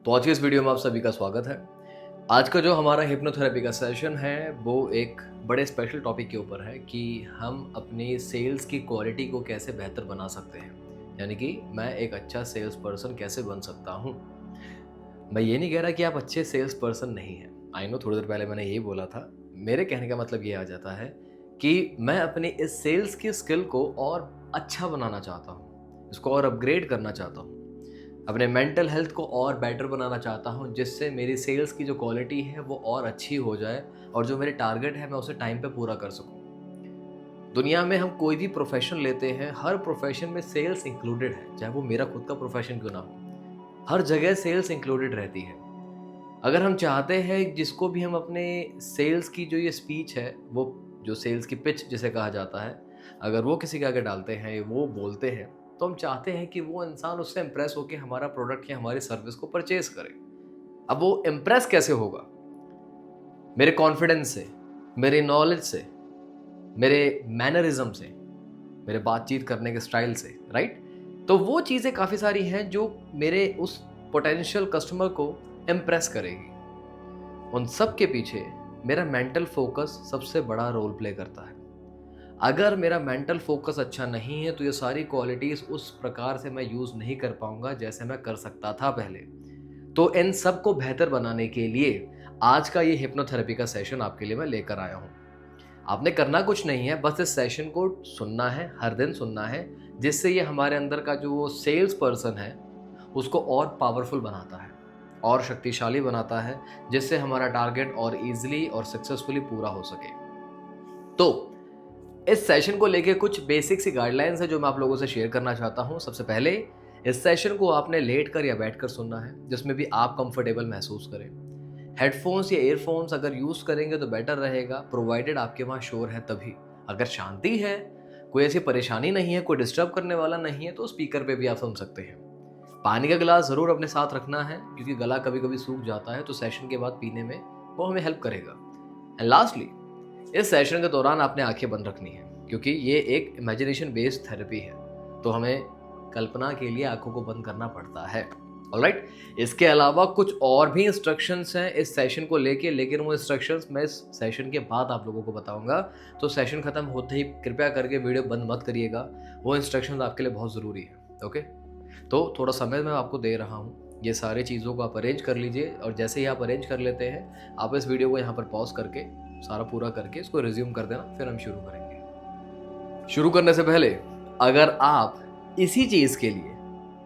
तो आज के इस वीडियो में आप सभी का स्वागत है। आज का जो हमारा हिप्नोथेरेपी का सेशन है वो एक बड़े स्पेशल टॉपिक के ऊपर है कि हम अपनी सेल्स की क्वालिटी को कैसे बेहतर बना सकते हैं, यानी कि मैं एक अच्छा सेल्स पर्सन कैसे बन सकता हूँ। मैं ये नहीं कह रहा कि आप अच्छे सेल्स पर्सन नहीं हैं। आई नो थोड़ी देर पहले मैंने यही बोला था। मेरे कहने का मतलब ये आ जाता है कि मैं अपनी इस सेल्स की स्किल को और अच्छा बनाना चाहता हूँ, इसको और अपग्रेड करना चाहता हूँ, अपने मेंटल हेल्थ को और बेटर बनाना चाहता हूँ, जिससे मेरी सेल्स की जो क्वालिटी है वो और अच्छी हो जाए और जो मेरे टारगेट है मैं उसे टाइम पे पूरा कर सकूँ। दुनिया में हम कोई भी प्रोफेशन लेते हैं, हर प्रोफेशन में सेल्स इंक्लूडेड है, चाहे वो मेरा खुद का प्रोफेशन क्यों ना हो, हर जगह सेल्स इंक्लूडेड रहती है। अगर हम चाहते हैं जिसको भी हम अपने सेल्स की जो ये स्पीच है, वो जो सेल्स की पिच जिसे कहा जाता है, अगर वो किसी के आगे डालते हैं, वो बोलते हैं, तो हम चाहते हैं कि वो इंसान उससे इम्प्रेस होकर हमारा प्रोडक्ट या हमारी सर्विस को परचेज करे। अब वो इम्प्रेस कैसे होगा? मेरे कॉन्फिडेंस से, मेरे नॉलेज से, मेरे मैनरिज्म से, मेरे बातचीत करने के स्टाइल से, राइट? तो वो चीज़ें काफ़ी सारी हैं जो मेरे उस पोटेंशियल कस्टमर को इम्प्रेस करेगी। उन सब के पीछे मेरा मेंटल फोकस सबसे बड़ा रोल प्ले करता है। अगर मेरा मेंटल फोकस अच्छा नहीं है तो ये सारी क्वालिटीज़ उस प्रकार से मैं यूज़ नहीं कर पाऊंगा जैसे मैं कर सकता था पहले। तो इन सब को बेहतर बनाने के लिए आज का ये हिप्नोथेरेपी का सेशन आपके लिए मैं लेकर आया हूँ। आपने करना कुछ नहीं है, बस इस सेशन को सुनना है, हर दिन सुनना है, जिससे ये हमारे अंदर का जो सेल्स पर्सन है उसको और पावरफुल बनाता है और शक्तिशाली बनाता है, जिससे हमारा टारगेट और ईजिली और सक्सेसफुली पूरा हो सके। तो इस सेशन को लेके कुछ बेसिक सी गाइडलाइंस है जो मैं आप लोगों से शेयर करना चाहता हूं। सबसे पहले इस सेशन को आपने लेट कर या बैठ कर सुनना है, जिसमें भी आप कंफर्टेबल महसूस करें। हेडफोन्स या ईयरफोन्स अगर यूज़ करेंगे तो बेटर रहेगा, प्रोवाइडेड आपके वहाँ शोर है तभी। अगर शांति है, कोई ऐसी परेशानी नहीं है, कोई डिस्टर्ब करने वाला नहीं है, तो स्पीकर पे भी आप सुन सकते हैं। पानी का गिलास ज़रूर अपने साथ रखना है, क्योंकि गला कभी कभी सूख जाता है, तो सेशन के बाद पीने में वो हमें हेल्प करेगा। एंड लास्टली, इस सेशन के दौरान आपने आंखें बंद रखनी है, क्योंकि ये एक इमेजिनेशन बेस्ड थेरेपी है, तो हमें कल्पना के लिए आंखों को बंद करना पड़ता है। ऑलराइट, इसके अलावा कुछ और भी इंस्ट्रक्शंस हैं इस सेशन को लेके, लेकिन वो इंस्ट्रक्शंस मैं इस सेशन के बाद आप लोगों को बताऊंगा। तो सेशन खत्म होते ही कृपया करके वीडियो बंद मत करिएगा, वो इंस्ट्रक्शंस आपके लिए बहुत ज़रूरी है। ओके, तो थोड़ा समय मैं आपको दे रहा हूँ, ये सारी चीज़ों को आप अरेंज कर लीजिए, और जैसे ही आप अरेंज कर लेते हैं आप इस वीडियो को यहाँ पर पॉज करके सारा पूरा करके इसको रिज्यूम कर देना, फिर हम शुरू करेंगे। शुरू करने से पहले अगर आप इसी चीज़ के लिए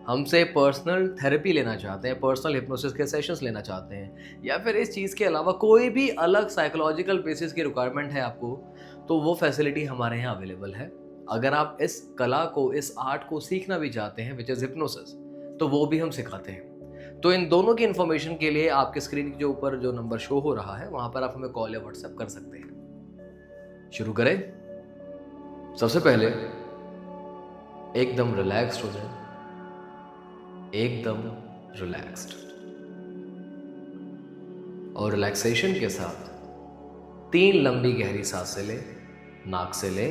हमसे पर्सनल थेरेपी लेना चाहते हैं, पर्सनल हिप्नोसिस के सेशंस लेना चाहते हैं, या फिर इस चीज़ के अलावा कोई भी अलग साइकोलॉजिकल बेसिस की रिक्वायरमेंट है आपको, तो वो फैसिलिटी हमारे यहाँ अवेलेबल है। अगर आप इस कला को, इस आर्ट को सीखना भी चाहते हैं, विच इज़ हिप्नोसिस, तो वो भी हम सिखाते हैं। तो इन दोनों की इन्फॉर्मेशन के लिए आपके स्क्रीन के ऊपर जो नंबर शो हो रहा है वहाँ पर आप हमें कॉल या व्हाट्सएप कर सकते हैं। शुरू करें। सबसे पहले एकदम रिलैक्स्ड हो जाए, एकदम रिलैक्स्ड, और रिलैक्सेशन के साथ 3 लंबी गहरी सांसें ले। नाक से ले,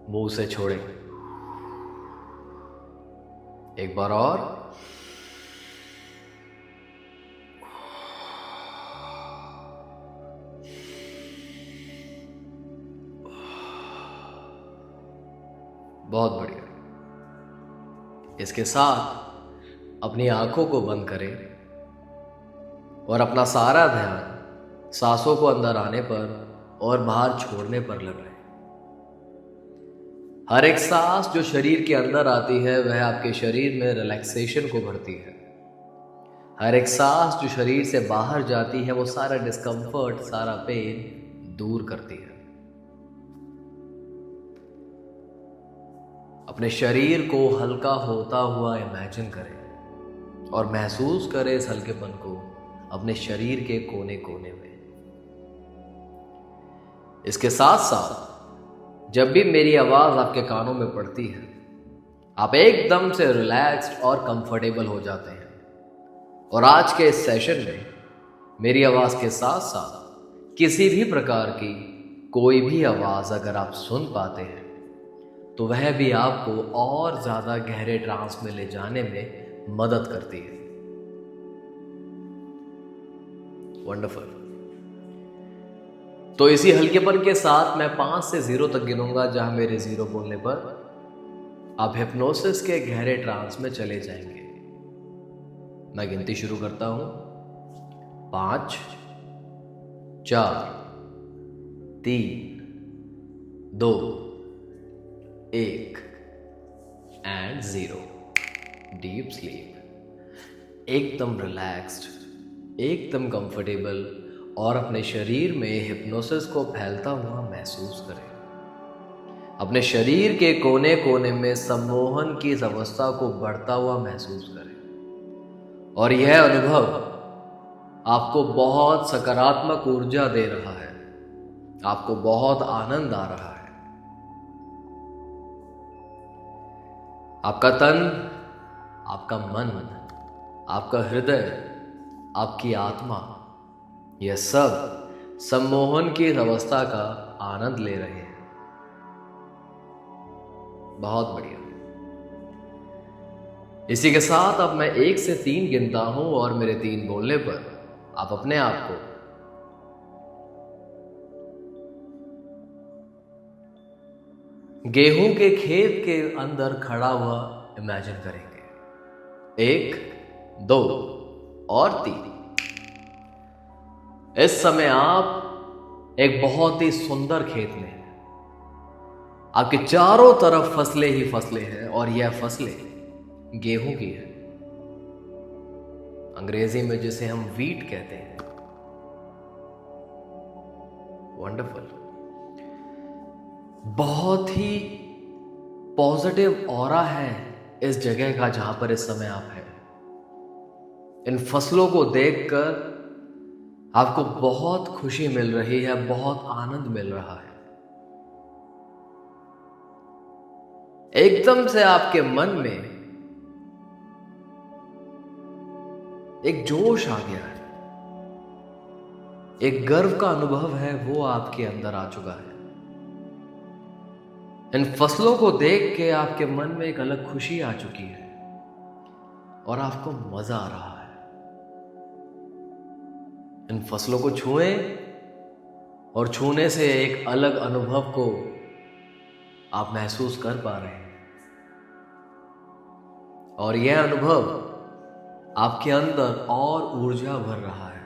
मुंह से छोड़े। एक बार और। बहुत बढ़िया। इसके साथ अपनी आंखों को बंद करें और अपना सारा ध्यान सांसों को अंदर आने पर और बाहर छोड़ने पर लगाएं। हर एक सांस जो शरीर के अंदर आती है वह आपके शरीर में रिलैक्सेशन को भरती है। हर एक सांस जो शरीर से बाहर जाती है वो सारा डिस्कम्फर्ट, सारा पेन दूर करती है। अपने शरीर को हल्का होता हुआ इमेजिन करें और महसूस करें इस हल्केपन को अपने शरीर के कोने कोने में। इसके साथ साथ जब भी मेरी आवाज आपके कानों में पड़ती है, आप एकदम से रिलैक्स्ड और कंफर्टेबल हो जाते हैं। और आज के इस सेशन में मेरी आवाज के साथ साथ किसी भी प्रकार की कोई भी आवाज अगर आप सुन पाते हैं तो वह भी आपको और ज़्यादा गहरे ट्रांस में ले जाने में मदद करती है। वंडरफुल। तो इसी हल्केपन के साथ मैं 5 से 0 तक गिनूंगा, जहां मेरे 0 बोलने पर आप हिप्नोसिस के गहरे ट्रांस में चले जाएंगे। मैं गिनती शुरू करता हूं। 5, 4, 3, 2, 1 एंड 0। Deep sleep. एकदम रिलैक्स्ड, एकदम कंफर्टेबल और अपने शरीर में हिप्नोसिस को फैलता हुआ महसूस करें। अपने शरीर के कोने कोने में सम्मोहन की इस अवस्था को बढ़ता हुआ महसूस करें और यह अनुभव आपको बहुत सकारात्मक ऊर्जा दे रहा है, आपको बहुत आनंद आ रहा है। आपका तन, आपका मन, आपका हृदय, आपकी आत्मा, यह सब सम्मोहन की इस अवस्था का आनंद ले रहे हैं। बहुत बढ़िया। इसी के साथ अब मैं 1 से 3 गिनता हूं और मेरे 3 बोलने पर आप अपने आप को गेहूं के खेत के अंदर खड़ा हुआ इमेजिन करेंगे। 1, 2 और 3। इस समय आप एक बहुत ही सुंदर खेत में हैं। आपके चारों तरफ फसलें ही फसलें हैं और यह फसलें गेहूं की है, अंग्रेजी में जिसे हम वीट कहते हैं। वंडरफुल। बहुत ही पॉजिटिव ऑरा है इस जगह का जहां पर इस समय आप हैं। इन फसलों को देखकर आपको बहुत खुशी मिल रही है, बहुत आनंद मिल रहा है। एकदम से आपके मन में एक जोश आ गया है, एक गर्व का अनुभव है, वो आपके अंदर आ चुका है। इन फसलों को देख के आपके मन में एक अलग खुशी आ चुकी है और आपको मजा आ रहा है। इन फसलों को छुएं और छूने से एक अलग अनुभव को आप महसूस कर पा रहे हैं और यह अनुभव आपके अंदर और ऊर्जा भर रहा है,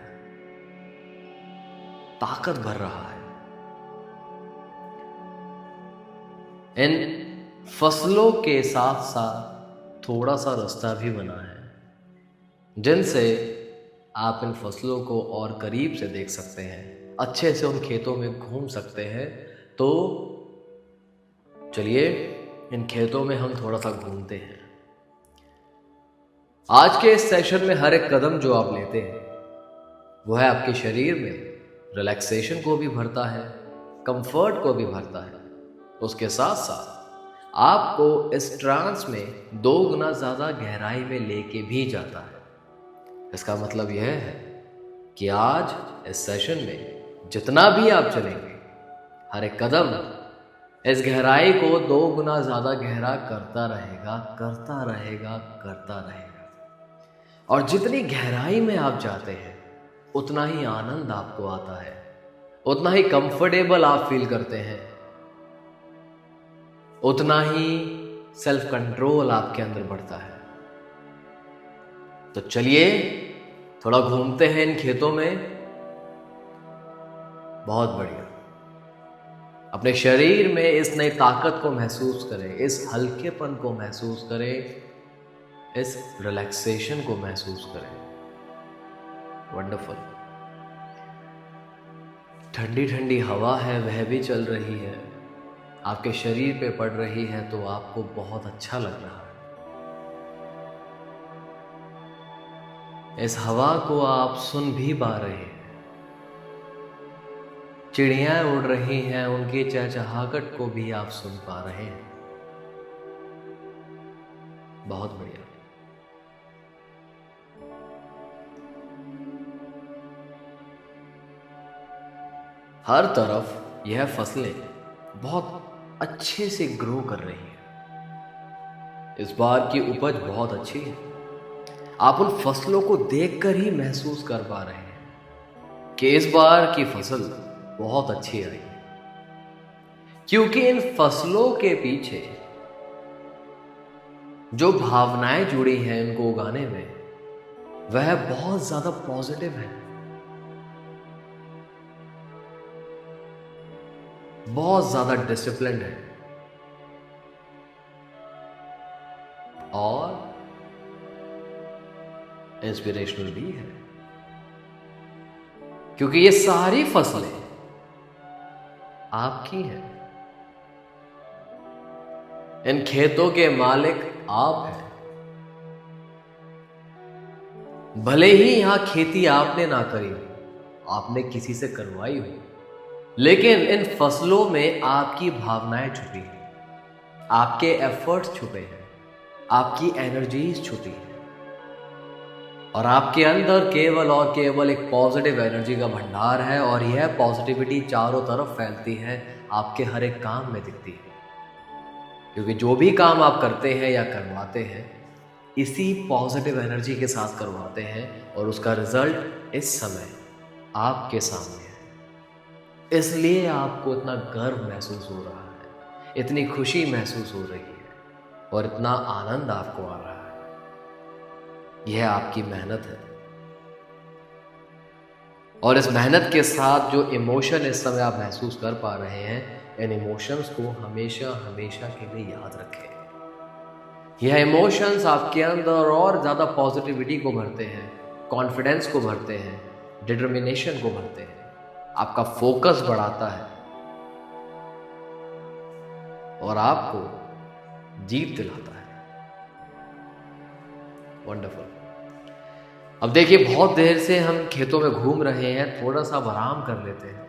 ताकत भर रहा है। इन फसलों के साथ साथ थोड़ा सा रास्ता भी बना है, जिनसे आप इन फसलों को और करीब से देख सकते हैं, अच्छे से उन खेतों में घूम सकते हैं। तो चलिए इन खेतों में हम थोड़ा सा घूमते हैं। आज के इस सेशन में हर एक कदम जो आप लेते हैं वो है आपके शरीर में रिलैक्सेशन को भी भरता है, कंफर्ट को भी भरता है। उसके साथ साथ आपको इस ट्रांस में 2 गुना ज्यादा गहराई में लेके भी जाता है। इसका मतलब यह है कि आज इस सेशन में जितना भी आप चलेंगे, हर एक कदम इस गहराई को 2 गुना ज्यादा गहरा करता रहेगा, करता रहेगा, करता रहेगा। और जितनी गहराई में आप जाते हैं उतना ही आनंद आपको आता है, उतना ही कंफर्टेबल आप फील करते हैं, उतना ही सेल्फ कंट्रोल आपके अंदर बढ़ता है। तो चलिए थोड़ा घूमते हैं इन खेतों में। बहुत बढ़िया। अपने शरीर में इस नई ताकत को महसूस करें, इस हल्केपन को महसूस करें, इस रिलैक्सेशन को महसूस करें। वंडरफुल। ठंडी ठंडी हवा है, वह भी चल रही है, आपके शरीर पे पड़ रही है, तो आपको बहुत अच्छा लग रहा है। इस हवा को आप सुन भी पा रहे हैं। चिड़ियां उड़ रही हैं, उनकी चहचहाहट को भी आप सुन पा रहे हैं। बहुत बढ़िया। हर तरफ यह फसलें बहुत अच्छे से ग्रो कर रही हैं। इस बार की उपज बहुत अच्छी है। आप उन फसलों को देखकर ही महसूस कर पा रहे हैं कि इस बार की फसल बहुत अच्छी आई है, क्योंकि इन फसलों के पीछे जो भावनाएं जुड़ी हैं इनको उगाने में, वह बहुत ज्यादा पॉजिटिव है, बहुत ज्यादा डिसिप्लिन है और इंस्पिरेशनल भी है, क्योंकि ये सारी फसलें आपकी हैं। इन खेतों के मालिक आप हैं। भले ही यहां खेती आपने ना करी हो, आपने किसी से करवाई हो, लेकिन इन फसलों में आपकी भावनाएं छुपी हैं, आपके एफर्ट्स छुपे हैं, आपकी एनर्जीज छुपी है और आपके अंदर केवल और केवल एक पॉजिटिव एनर्जी का भंडार है और यह पॉजिटिविटी चारों तरफ फैलती है, आपके हर एक काम में दिखती है, क्योंकि जो भी काम आप करते हैं या करवाते हैं इसी पॉजिटिव एनर्जी के साथ करवाते हैं और उसका रिजल्ट इस समय आपके सामने है। इसलिए आपको इतना गर्व महसूस हो रहा है, इतनी खुशी महसूस हो रही है और इतना आनंद आपको आ रहा है। यह आपकी मेहनत है और इस मेहनत के साथ जो इमोशन इस समय आप महसूस कर पा रहे हैं, इन इमोशंस को हमेशा हमेशा के लिए याद रखें। यह इमोशंस आपके अंदर और ज़्यादा पॉजिटिविटी को भरते हैं, कॉन्फिडेंस को भरते हैं, डिटर्मिनेशन को भरते हैं, आपका फोकस बढ़ाता है और आपको जीत दिलाता है। वंडरफुल। अब देखिए, बहुत देर से हम खेतों में घूम रहे हैं, थोड़ा सा आराम कर लेते हैं।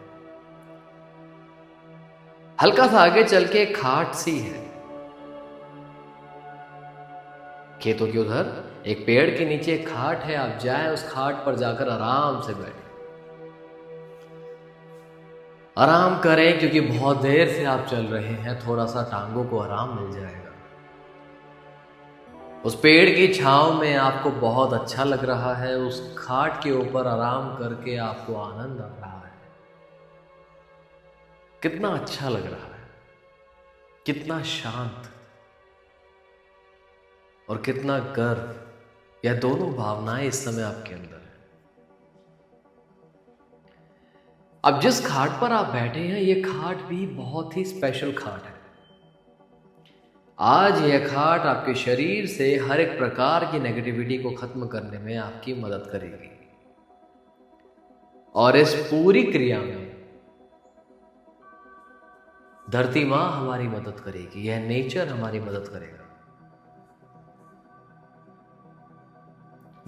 हल्का सा आगे चल के खाट सी है, खेतों के उधर एक पेड़ के नीचे एक खाट है, आप जाएं उस खाट पर जाकर आराम से बैठें, आराम करें, क्योंकि बहुत देर से आप चल रहे हैं, थोड़ा सा टांगों को आराम मिल जाएगा। उस पेड़ की छांव में आपको बहुत अच्छा लग रहा है, उस खाट के ऊपर आराम करके आपको आनंद आ रहा है। कितना अच्छा लग रहा है, कितना शांत और कितना गर्व, यह दोनों भावनाएं इस समय आपके अंदर है। अब जिस खाट पर आप बैठे हैं, यह खाट भी बहुत ही स्पेशल खाट है। आज यह खाट आपके शरीर से हर एक प्रकार की नेगेटिविटी को खत्म करने में आपकी मदद करेगी और इस पूरी क्रिया में धरती मां हमारी मदद करेगी, यह नेचर हमारी मदद करेगा।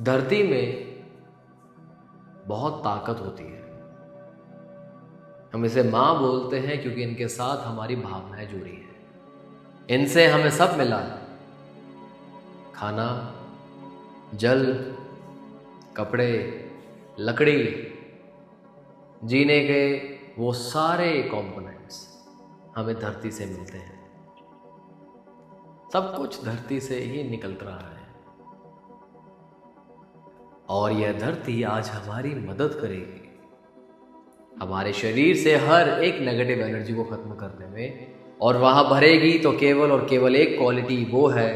धरती में बहुत ताकत होती है, हम इसे मां बोलते हैं क्योंकि इनके साथ हमारी भावनाएं जुड़ी हैं। इनसे हमें सब मिला है, खाना, जल, कपड़े, लकड़ी, जीने के वो सारे कंपोनेंट्स हमें धरती से मिलते हैं। सब कुछ धरती से ही निकल रहा है और यह धरती आज हमारी मदद करेगी हमारे शरीर से हर एक नेगेटिव एनर्जी को खत्म करने में, और वहां भरेगी तो केवल और केवल एक क्वालिटी, वो है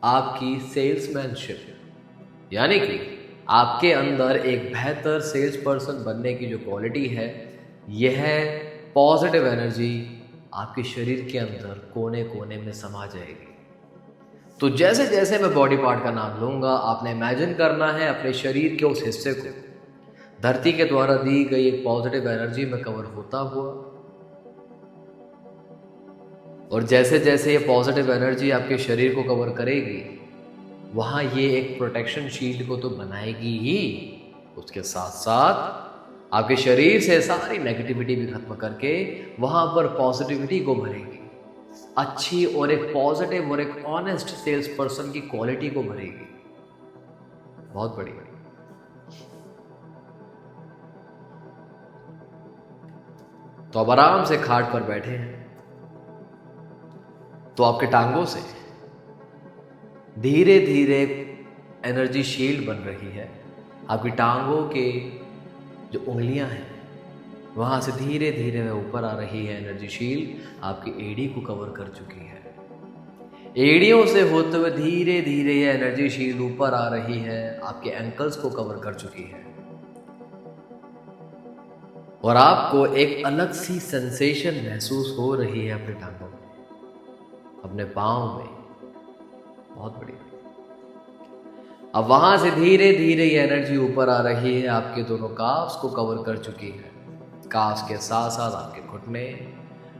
आपकी सेल्समैनशिप, यानी कि आपके अंदर एक बेहतर सेल्स पर्सन बनने की जो क्वालिटी है, यह पॉजिटिव एनर्जी आपके शरीर के अंदर कोने कोने में समा जाएगी। तो जैसे जैसे मैं बॉडी पार्ट का नाम लूंगा, आपने इमेजिन करना है अपने शरीर के उस हिस्से को धरती के द्वारा दी गई एक पॉजिटिव एनर्जी में कवर होता हुआ, और जैसे जैसे ये पॉजिटिव एनर्जी आपके शरीर को कवर करेगी, वहां ये एक प्रोटेक्शन शील्ड को तो बनाएगी ही, उसके साथ साथ आपके शरीर से सारी नेगेटिविटी भी खत्म करके वहां पर पॉजिटिविटी को भरेगी, अच्छी और एक पॉजिटिव और एक ऑनेस्ट सेल्स पर्सन की क्वालिटी को भरेगी। बहुत बड़ी। तो अब आराम से खाट पर बैठे हैं, तो आपके टांगों से धीरे धीरे एनर्जी शील्ड बन रही है। आपकी टांगों के जो उंगलियां हैं वहाँ से धीरे धीरे वह ऊपर आ रही है। एनर्जी शील्ड आपकी एड़ी को कवर कर चुकी है। एड़ियों से होते हुए धीरे धीरे ये एनर्जी शील्ड ऊपर आ रही है, आपके एंकल्स को कवर कर चुकी है। और आपको एक अलग सी सेंसेशन महसूस हो रही है अपने टांगों में, अपने पाँव में। बहुत बढ़िया। अब वहां से धीरे धीरे ये एनर्जी ऊपर आ रही है, आपके दोनों काफ्स को कवर कर चुकी है। काफ्स के साथ साथ आपके घुटने,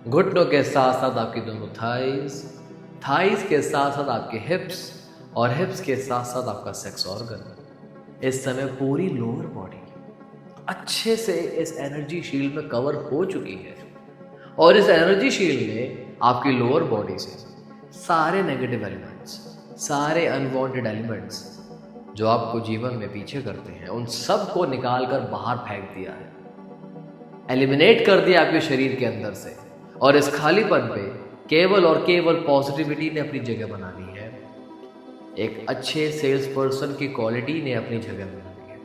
घुटनों के साथ साथ आपकी दोनों थाइज, थाइज के साथ साथ आपके हिप्स, और हिप्स के साथ साथ आपका सेक्स ऑर्गन। इस समय पूरी लोअर बॉडी अच्छे से इस एनर्जी शील्ड में कवर हो चुकी है। और इस एनर्जी शील्ड ने आपकी लोअर बॉडी से सारे नेगेटिव एलिमेंट्स, सारे अनवांटेड एलिमेंट्स जो आपको जीवन में पीछे करते हैं, उन सब को निकाल कर बाहर फेंक दिया है, एलिमिनेट कर दिया आपके शरीर के अंदर से। और इस खालीपन पे केवल और केवल पॉजिटिविटी ने अपनी जगह बना ली है। एक अच्छे सेल्स पर्सन की क्वालिटी ने अपनी जगह बना ली है।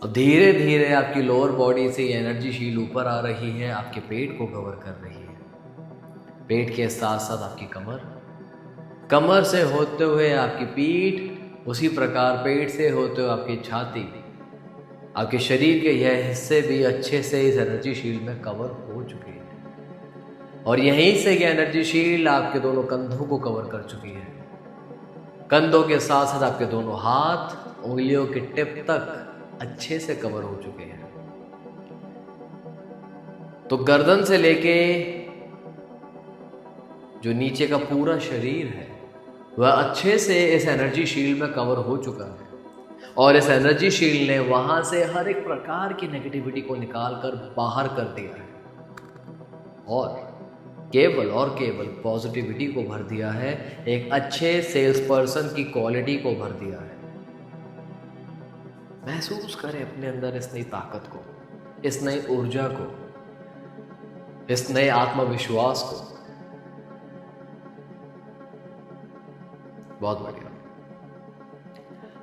अब धीरे धीरे आपकी लोअर बॉडी से एनर्जी शील्ड ऊपर आ रही है, आपके पेट को कवर कर रही है। पेट के साथ साथ आपकी कमर, कमर से होते हुए आपकी पीठ, उसी प्रकार पेट से होते हुए आपकी छाती, आपके शरीर के यह हिस्से भी अच्छे से इस एनर्जी शील्ड में कवर हो चुके हैं। और यहीं से यह एनर्जी शील्ड आपके दोनों कंधों को कवर कर चुकी है। कंधों के साथ साथ आपके दोनों हाथ, उंगलियों के टिप तक अच्छे से कवर हो चुके हैं। तो गर्दन से लेके जो नीचे का पूरा शरीर है वह अच्छे से इस एनर्जी शील्ड में कवर हो चुका है। और इस एनर्जी शील्ड ने वहां से हर एक प्रकार की नेगेटिविटी को निकाल कर बाहर कर दिया है और केवल पॉजिटिविटी को भर दिया है। एक अच्छे सेल्स पर्सन की क्वालिटी को भर दिया है। महसूस करें अपने अंदर इस नई ताकत को, इस नई ऊर्जा को, इस नए आत्मविश्वास को। बहुत बढ़िया।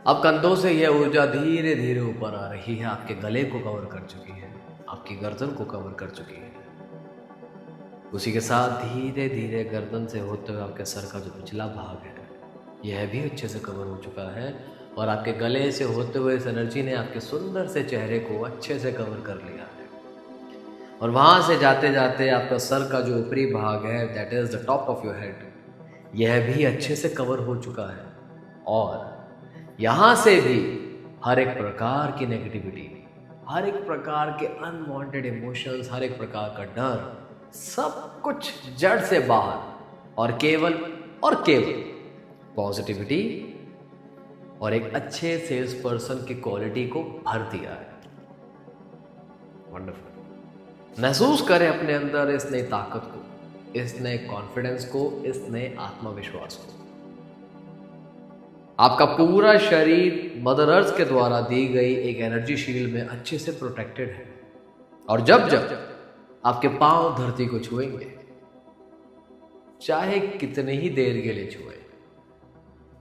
अब कंधों से यह ऊर्जा धीरे धीरे ऊपर आ रही है, आपके गले को कवर कर चुकी है, आपकी गर्दन को कवर कर चुकी है। उसी के साथ धीरे धीरे गर्दन से होते हुए आपके सर का जो पिछला भाग है यह भी अच्छे से कवर हो चुका है। और आपके गले से होते हुए इस एनर्जी ने आपके सुंदर से चेहरे को अच्छे से कवर कर लिया है। और वहां से जाते जाते आपका सर का जो ऊपरी भाग है, that is the top of your head, यह भी अच्छे से कवर हो चुका है। और यहां से भी हर एक प्रकार की नेगेटिविटी, हर एक प्रकार के अनवांटेड इमोशंस, हर एक प्रकार का डर, सब कुछ जड़ से बाहर और केवल पॉजिटिविटी और एक अच्छे सेल्स पर्सन की क्वालिटी को भर दिया है। वंडरफुल। महसूस करें अपने अंदर इस नई ताकत को, इस नए कॉन्फिडेंस को, इस नए आत्मविश्वास को। आपका पूरा शरीर मदर अर्थ के द्वारा दी गई एक एनर्जी शील्ड में अच्छे से प्रोटेक्टेड है। और जब जब आपके पांव धरती को छुएंगे, चाहे कितने ही देर के लिए छुए,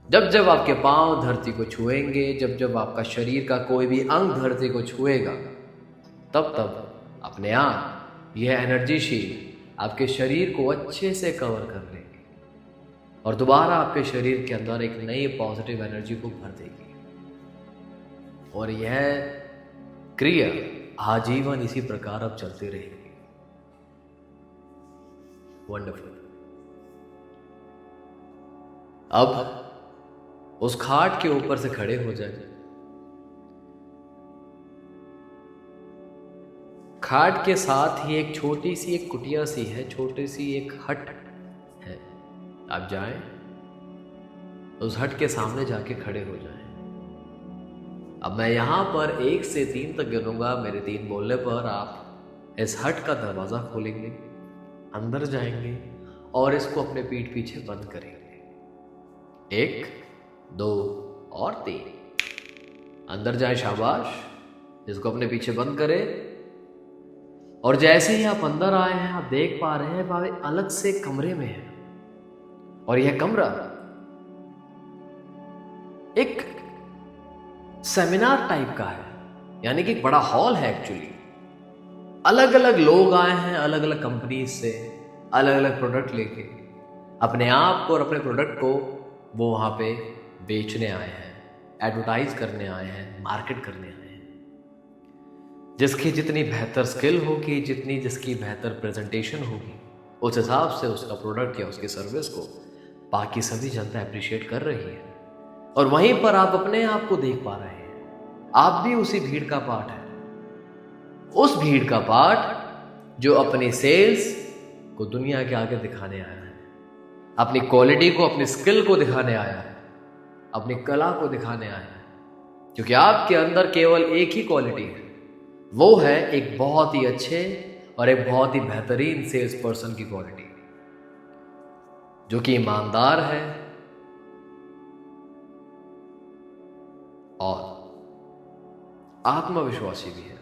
जब जब आपके पांव धरती को छुएंगे, जब जब आपका शरीर का कोई भी अंग धरती को छुएगा, तब तब अपने आप यह एनर्जी शील्ड आपके शरीर को अच्छे से कवर कर लेगी और दोबारा आपके शरीर के अंदर एक नई पॉजिटिव एनर्जी को भर देगी। और यह क्रिया आजीवन इसी प्रकार अब चलती रहेगी। वंडरफुल। अब उस खाट के ऊपर से खड़े हो जाए। खाट के साथ ही एक छोटी सी एक कुटिया सी है, छोटी सी एक हट है। आप जाएं, उस हट के सामने जाके खड़े हो जाएं। अब मैं यहां पर 1 से 3 तक गिनूंगा। मेरे 3 बोलने पर आप इस हट का दरवाजा खोलेंगे, अंदर जाएंगे और इसको अपने पीठ पीछे बंद करेंगे। 1, 2 और 3। अंदर जाए, शाबाश। इसको अपने पीछे बंद करें। और जैसे ही आप अंदर आए हैं, आप देख पा रहे हैं आप अलग से कमरे में हैं। और यह कमरा एक सेमिनार टाइप का है, यानी कि एक बड़ा हॉल है एक्चुअली। अलग अलग लोग आए हैं अलग अलग कंपनीज से, अलग अलग प्रोडक्ट लेके अपने आप को और अपने प्रोडक्ट को वो वहाँ पे बेचने आए हैं, एडवर्टाइज करने आए हैं, मार्केट करने आए हैं। जिसकी जितनी बेहतर स्किल होगी, जिसकी बेहतर प्रेजेंटेशन होगी, उस हिसाब से उसका प्रोडक्ट या उसकी सर्विस को बाकी सभी जनता अप्रिशिएट कर रही है। और वहीं पर आप अपने आप को देख पा रहे हैं, आप भी उसी भीड़ का पार्ट है। उस भीड़ का पार्ट जो अपनी सेल्स को दुनिया के आगे दिखाने आया है, अपनी क्वालिटी को, अपनी स्किल को दिखाने आया है, अपनी कला को दिखाने आया है। क्योंकि आपके अंदर केवल एक ही क्वालिटी है, वो है एक बहुत ही अच्छे और एक बहुत ही बेहतरीन सेल्स पर्सन की क्वालिटी, जो कि ईमानदार है और आत्मविश्वासी भी है।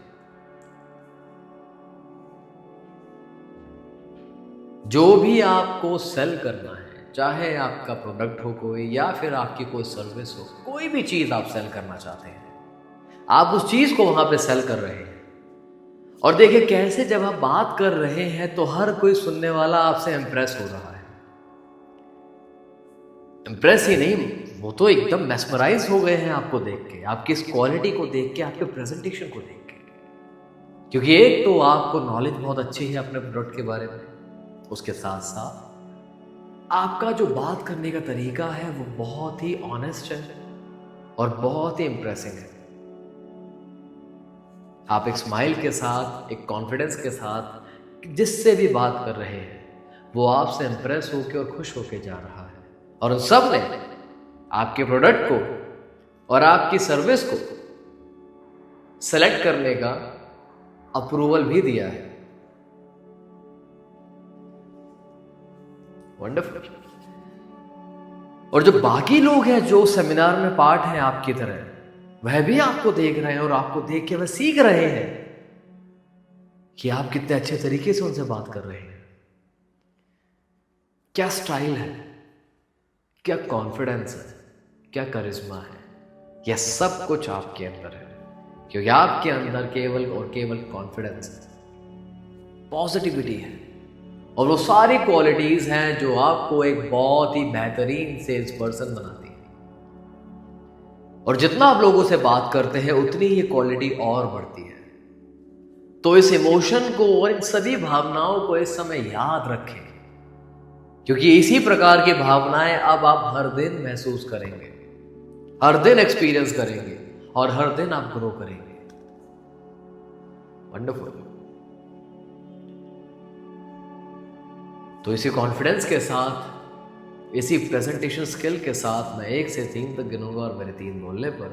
जो भी आपको सेल करना है, चाहे आपका प्रोडक्ट हो कोई या फिर आपकी कोई सर्विस हो, कोई भी चीज आप सेल करना चाहते हैं, आप उस चीज को वहां पे सेल कर रहे हैं। और देखिए कैसे जब आप बात कर रहे हैं तो हर कोई सुनने वाला आपसे इंप्रेस हो रहा है। इंप्रेस ही नहीं, वो तो एकदम मेस्मराइज हो गए हैं आपको देख के, आपकी इस क्वालिटी को देख के, आपके प्रेजेंटेशन को देख के। क्योंकि एक तो आपको नॉलेज बहुत अच्छी है अपने प्रोडक्ट के बारे में, उसके साथ साथ आपका जो बात करने का तरीका है वो बहुत ही ऑनेस्ट है और बहुत ही इंप्रेसिंग है। आप एक स्माइल के साथ, एक कॉन्फिडेंस के साथ जिससे भी बात कर रहे हैं, वो आपसे इंप्रेस होकर और खुश होकर जा रहा है। और उन सब ने आपके प्रोडक्ट को और आपकी सर्विस को सेलेक्ट करने का अप्रूवल भी दिया है। वंडरफुल। और जो बाकी लोग हैं जो सेमिनार में पार्ट हैं आपकी तरह, वह भी आपको देख रहे हैं और आपको देख के वह सीख रहे हैं कि आप कितने अच्छे तरीके से उनसे बात कर रहे हैं, क्या स्टाइल है, क्या कॉन्फिडेंस है, क्या करिश्मा है। यह सब कुछ आपके अंदर है, क्योंकि आपके अंदर केवल और केवल कॉन्फिडेंस है, पॉजिटिविटी है, और वो सारी क्वालिटीज हैं जो आपको एक बहुत ही बेहतरीन सेल्स पर्सन बनाती है। और जितना आप लोगों से बात करते हैं उतनी ही क्वालिटी और बढ़ती है। तो इस इमोशन को और इन सभी भावनाओं को इस समय याद रखें, क्योंकि इसी प्रकार की भावनाएं अब आप हर दिन महसूस करेंगे, हर दिन एक्सपीरियंस करेंगे और हर दिन आप ग्रो करेंगे। वंडरफुल। तो इसी कॉन्फिडेंस के साथ, इसी प्रेजेंटेशन स्किल के साथ मैं 1 से 3 तक गिनूंगा और मेरे 3 बोलने पर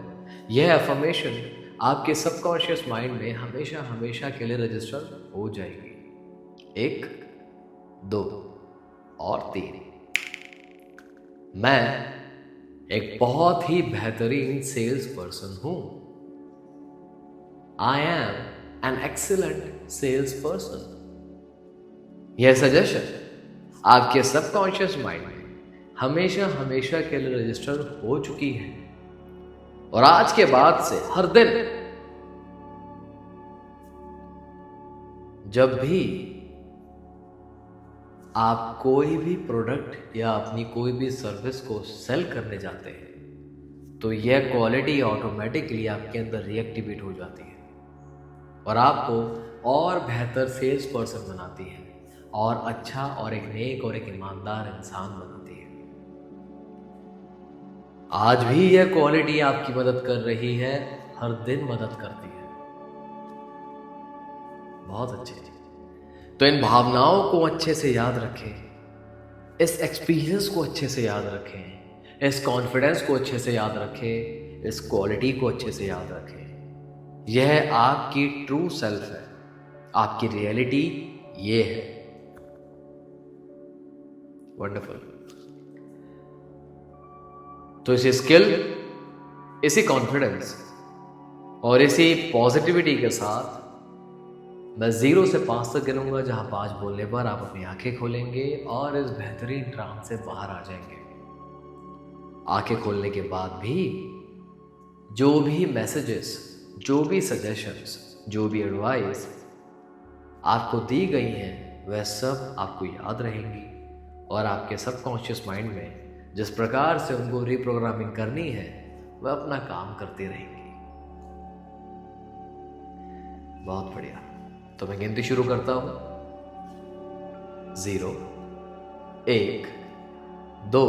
यह अफर्मेशन आपके सबकॉन्शियस माइंड में हमेशा हमेशा के लिए रजिस्टर हो जाएगी। 1, 2 और 3। मैं एक बहुत ही बेहतरीन सेल्स पर्सन हूं। I am an excellent sales person. यह सजेशन आपके सबकॉन्शियस माइंड में हमेशा हमेशा के लिए रजिस्टर हो चुकी है, और आज के बाद से हर दिन जब भी आप कोई भी प्रोडक्ट या अपनी कोई भी सर्विस को सेल करने जाते हैं, तो यह क्वालिटी ऑटोमेटिकली आपके अंदर रिएक्टिवेट हो जाती है और आपको और बेहतर सेल्स पर्सन बनाती है, और अच्छा और एक नेक और एक ईमानदार इंसान बनाती है। आज भी यह क्वालिटी आपकी मदद कर रही है, हर दिन मदद करती है। बहुत अच्छे। तो इन भावनाओं को अच्छे से याद रखें, इस एक्सपीरियंस को अच्छे से याद रखें, इस कॉन्फिडेंस को अच्छे से याद रखें, इस क्वालिटी को अच्छे से याद रखें। यह आपकी ट्रू सेल्फ है, आपकी रियलिटी ये है। वंडरफुल। तो इसी स्किल, इसी कॉन्फिडेंस और इसी पॉजिटिविटी के साथ मैं 0 से 5 तक गिनूंगा, जहां 5 बोलने पर आप अपनी आंखें खोलेंगे और इस बेहतरीन ट्रांस से बाहर आ जाएंगे। आंखें खोलने के बाद भी जो भी मैसेजेस, जो भी सजेशंस, जो भी एडवाइस आपको दी गई हैं वह सब आपको याद रहेंगी और आपके सबकॉन्शियस माइंड में जिस प्रकार से उनको रिप्रोग्रामिंग करनी है वह अपना काम करती रहेंगी। बहुत बढ़िया। तो मैं गिनती शुरू करता हूं। 0, 1, 2,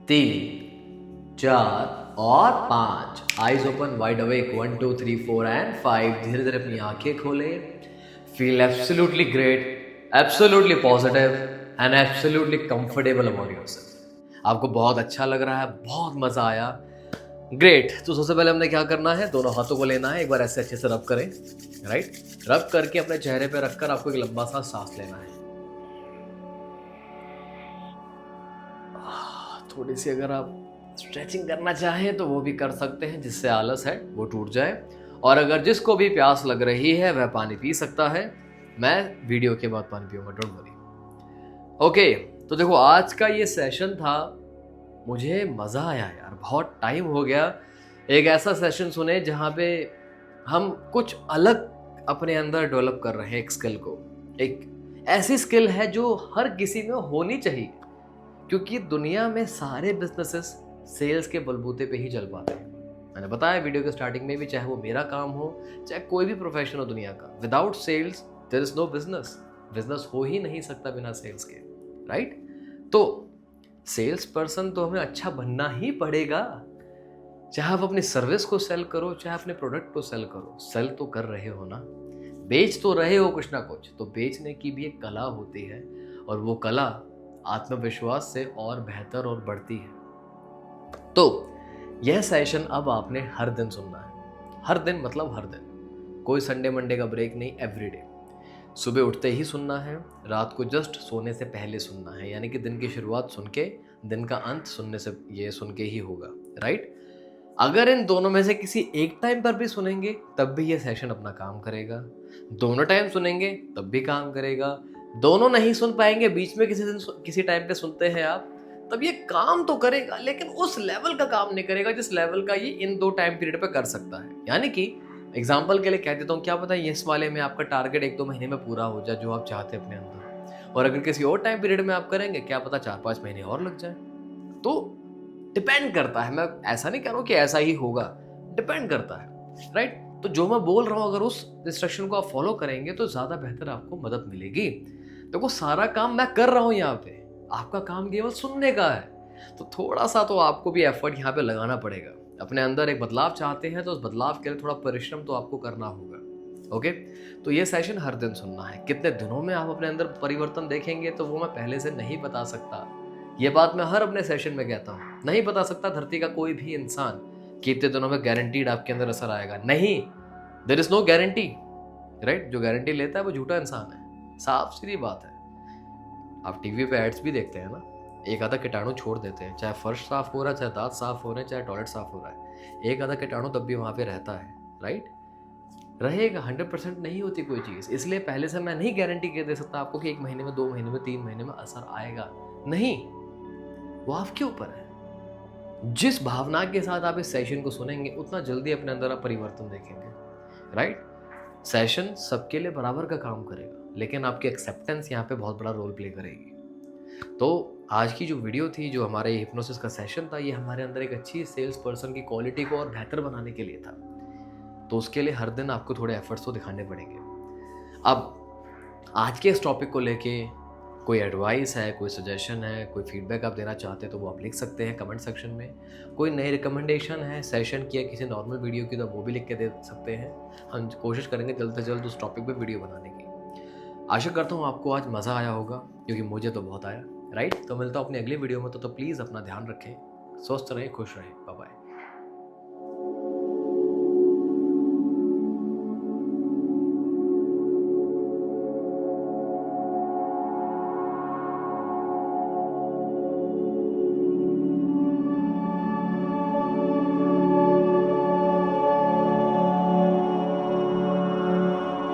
3, 4 और 5। Eyes open, wide awake. 1, 2, 3, 4 and 5। धीरे धीरे अपनी आंखें खोलें। Feel absolutely great, absolutely positive and absolutely comfortable about yourself. आपको बहुत अच्छा लग रहा है, बहुत मजा आया। ग्रेट। तो सबसे पहले हमने क्या करना है, दोनों हाथों को लेना है, एक बार ऐसे अच्छे से रब करें। राइट, रब करके अपने चेहरे पे रखकर आपको एक लंबा सा सांस लेना है। थोड़ी सी अगर आप स्ट्रेचिंग करना चाहें तो वो भी कर सकते हैं, जिससे आलस है वो टूट जाए। और अगर जिसको भी प्यास लग रही है वह पानी पी सकता है। मैं वीडियो के बाद पानी पीऊंगा, डोंट वरी। ओके, तो देखो आज का ये सेशन था, मुझे मज़ा आया यार, बहुत टाइम हो गया एक ऐसा सेशन सुने जहाँ पे हम कुछ अलग अपने अंदर डेवलप कर रहे हैं। एक स्किल को, एक ऐसी स्किल है जो हर किसी में होनी चाहिए, क्योंकि दुनिया में सारे बिजनेसेस सेल्स के बलबूते पे ही चल पाते हैं। मैंने बताया वीडियो के स्टार्टिंग में भी, चाहे वो मेरा काम हो, चाहे कोई भी प्रोफेशन हो दुनिया का, without sales there is no business. Business हो ही नहीं सकता बिना सेल्स के, राइट? तो सेल्स पर्सन तो हमें अच्छा बनना ही पड़ेगा। चाहे आप अपनी सर्विस को सेल करो, चाहे अपने प्रोडक्ट को सेल करो, सेल तो कर रहे हो ना, बेच तो रहे हो कुछ ना कुछ। तो बेचने की भी एक कला होती है, और वो कला आत्मविश्वास से और बेहतर और बढ़ती है। तो यह सेशन अब आपने हर दिन सुनना है। हर दिन मतलब हर दिन, कोई संडे मंडे का ब्रेक नहीं, एवरीडे। सुबह उठते ही सुनना है, रात को जस्ट सोने से पहले सुनना है, यानी कि दिन की शुरुआत सुन के दिन का अंत सुनने से, ये सुन के ही होगा, राइट? अगर इन दोनों में से किसी एक टाइम पर भी सुनेंगे तब भी ये सेशन अपना काम करेगा, दोनों टाइम सुनेंगे तब भी काम करेगा, दोनों नहीं सुन पाएंगे, बीच में किसी दिन किसी टाइम पे सुनते हैं आप, तब ये काम तो करेगा, लेकिन उस लेवल का काम नहीं करेगा जिस लेवल का ये इन दो टाइम पीरियड पे कर सकता है। यानी कि एग्जाम्पल के लिए कह देता हूँ, क्या पता इस वाले में आपका टारगेट 1-2 महीने में पूरा हो जाए जो आप चाहते हैं अपने अंदर, और अगर किसी और टाइम पीरियड में आप करेंगे, क्या पता 4-5 महीने और लग जाए। तो डिपेंड करता है, मैं ऐसा नहीं कह रहा हूँ कि ऐसा ही होगा, डिपेंड करता है, राइट? तो जो मैं बोल रहा हूँ अगर उस इंस्ट्रक्शन को आप फॉलो करेंगे तो ज़्यादा बेहतर आपको मदद मिलेगी। देखो सारा काम मैं कर रहा हूँ यहाँ पे, आपका काम केवल सुनने का है। तो थोड़ा सा तो आपको भी एफर्ट यहाँ पे लगाना पड़ेगा। अपने अंदर एक बदलाव चाहते हैं तो उस बदलाव के लिए थोड़ा परिश्रम तो आपको करना होगा। ओके, तो ये सेशन हर दिन सुनना है। कितने दिनों में आप अपने अंदर परिवर्तन देखेंगे तो वो मैं पहले से नहीं बता सकता। ये बात मैं हर अपने सेशन में कहता हूँ, नहीं बता सकता धरती का कोई भी इंसान कि इतने दिनों में गारंटीड आपके अंदर असर आएगा, नहीं। There is no guarantee, right? जो गारंटी लेता है वो झूठा इंसान है, साफ सीधी बात है। आप टीवी पे एड्स भी देखते हैं ना, एक आधा कीटाणु छोड़ देते हैं, चाहे फर्श साफ हो रहा है, चाहे दांत साफ हो रहे हैं, चाहे टॉयलेट साफ हो रहा है, एक आधा कीटाणु तब भी वहाँ पे रहता है, राइट? रहेगा, 100% नहीं होती कोई चीज़। इसलिए पहले से मैं नहीं गारंटी दे सकता आपको कि 1 महीने में, 2 महीने में, 3 महीने में असर आएगा, नहीं। वो आपके ऊपर है। जिस भावना के साथ आप इस सेशन को सुनेंगे उतना जल्दी अपने अंदर आप परिवर्तन देखेंगे, राइट? सेशन सबके लिए बराबर का काम करेगा, लेकिन आपकी एक्सेप्टेंस यहाँ पे बहुत बड़ा रोल प्ले करेगी। तो आज की जो वीडियो थी, जो हमारे हिप्नोसिस का सेशन था, ये हमारे अंदर एक अच्छी सेल्स पर्सन की क्वालिटी को और बेहतर बनाने के लिए था। तो उसके लिए हर दिन आपको थोड़े एफर्ट्स तो दिखाने पड़ेंगे। अब आज के इस टॉपिक को लेके कोई एडवाइस है, कोई सजेशन है, कोई फीडबैक आप देना चाहते हैं तो वो आप लिख सकते हैं कमेंट सेक्शन में। कोई नई रिकमेंडेशन है सेशन की या किसी नॉर्मल वीडियो की तो वो भी लिख के दे सकते हैं। हम कोशिश करेंगे जल्द से जल्द उस टॉपिक पे वीडियो बनाने की। आशा करता हूँ आपको आज मज़ा आया होगा, क्योंकि मुझे तो बहुत आया, राइट? तो मिलता हूँ अपनी अगली वीडियो में। तो प्लीज़ अपना ध्यान रखें, स्वस्थ रहें, खुश रहें। Bye bye.